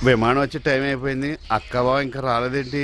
విమానం వచ్చే టైం అయిపోయింది. అక్క బావ ఇంకా రాలేదేంటి?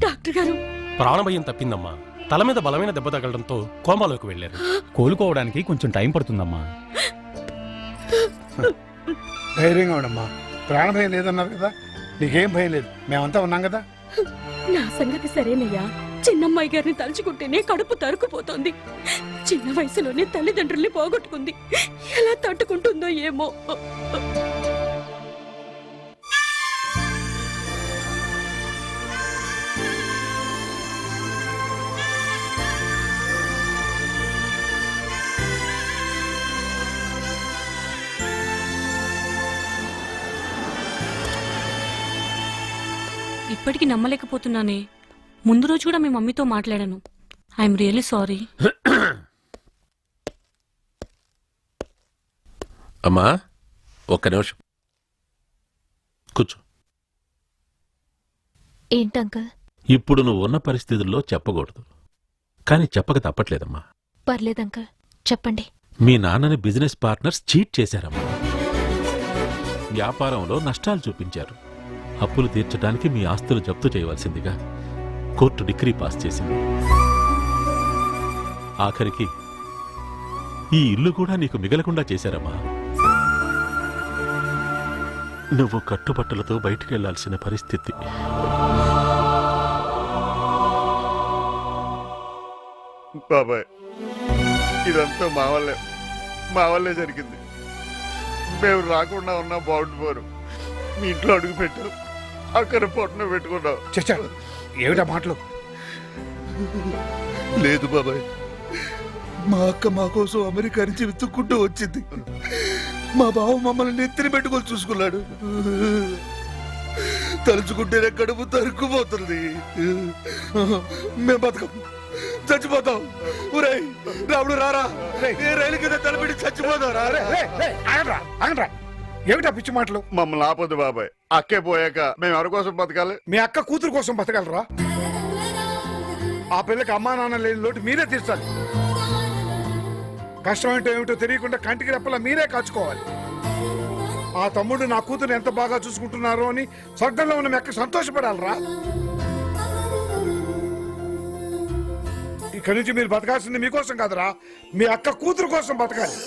డాక్టర్ గారు, ప్రాణభయం తప్పిందమ్మా. తల మీద బలమైన దెబ్బ తగలడంతో కోమాలోకి వెళ్లారు. కోలుకోవడానికి కొంచెం టైం పడుతుందమ్మా. ధైర్యంగా ఉండమ్మా. ప్రాణభయం లేదన్నారు కదా, నీకేం భయం లేదు, మేమంతా ఉన్నాం కదా. నా సంగతి సరేనయ్యా. చిన్నమ్మాయి గారిని తలుచుకుంటేనే కడుపు తరుకుపోతోంది. చిన్న వయసులోనే తల్లిదండ్రుల్ని పోగొట్టుకుంది. ఎలా తట్టుకుంటుందో ఏమో. ఇప్పటికి నమ్మలేకపోతున్నానే. ముందు రోజు కూడా మీ మమ్మీతో మాట్లాడాను. I'm really sorry. అమ్మా ఒక్క నిమిషం కూర్చో. ఏంటంకల్? ఇప్పుడు నువ్వు ఉన్న పరిస్థితుల్లో చెప్పకూడదు, కానీ చెప్పక తప్పట్లేదమ్మా. పర్లేదంకల్, చెప్పండి. మీ నాన్నని బిజినెస్ పార్ట్నర్స్ చీట్ చేశారమ్మా. వ్యాపారంలో నష్టాలు చూపించారు. అప్పులు తీర్చడానికి మీ ఆస్తులు జప్తు చేయవలసిందిగా కోర్టు డిగ్రీ పాస్ చేసింది. ఆఖరికి ఈ ఇల్లు కూడా నీకు మిగలకుండా చేశారమ్మా. నువ్వు కట్టుబట్టలతో బయటికెళ్లాల్సిన పరిస్థితి. బాబాయ్, ఇదంతా మా వల్లే జరిగింది. మేము రాకుండా ఉన్నా బాగుండిపోరు. మీ ఇంట్లో అడుగు పెట్టావు, అక్కడ పొట్టన పెట్టుకున్నావు. చచ్చా, ఏమిటా మాటలు? లేదు బాబాయ్, మా అక్క మా కోసం అమెరికా నుంచి వెతుక్కుంటూ వచ్చింది. మా బావ మమ్మల్ని నెత్తిని పెట్టుకొని చూసుకున్నాడు. తలుచుకుంటేనే కడుపు తరుక్కుపోతుంది. మేము బతకం, చచ్చిపోతాం. ఊరేయ్ రాముడు రారా, రైలు కింద తలపెట్టి చచ్చిపోతాం. ఆగండ్రా, ఏమిటా పిచ్చి మాటలు? మమ్మల్ని ఆపొద్దు బాబాయ్. అక్కే పోయాక మేము ఎవరి కోసం బతకాలి? మీ అక్క కూతురు కోసం బతకలరా? ఆ పిల్లకి అమ్మా నాన్న లేని లోటు మీరే తీర్చాలి. కష్టం ఏంటో ఏమిటో తెలియకుండా కంటికి రెప్పలా మీరే కాచుకోవాలి. ఆ తమ్ముడు నా కూతురు ఎంత బాగా చూసుకుంటున్నారో అని స్వర్గంలో ఉన్న మీ అక్క సంతోషపడాలరా? ఇక్కడి నుంచి మీరు బతకాల్సింది మీకోసం కాదురా, మీ అక్క కూతురు కోసం బతకాలి.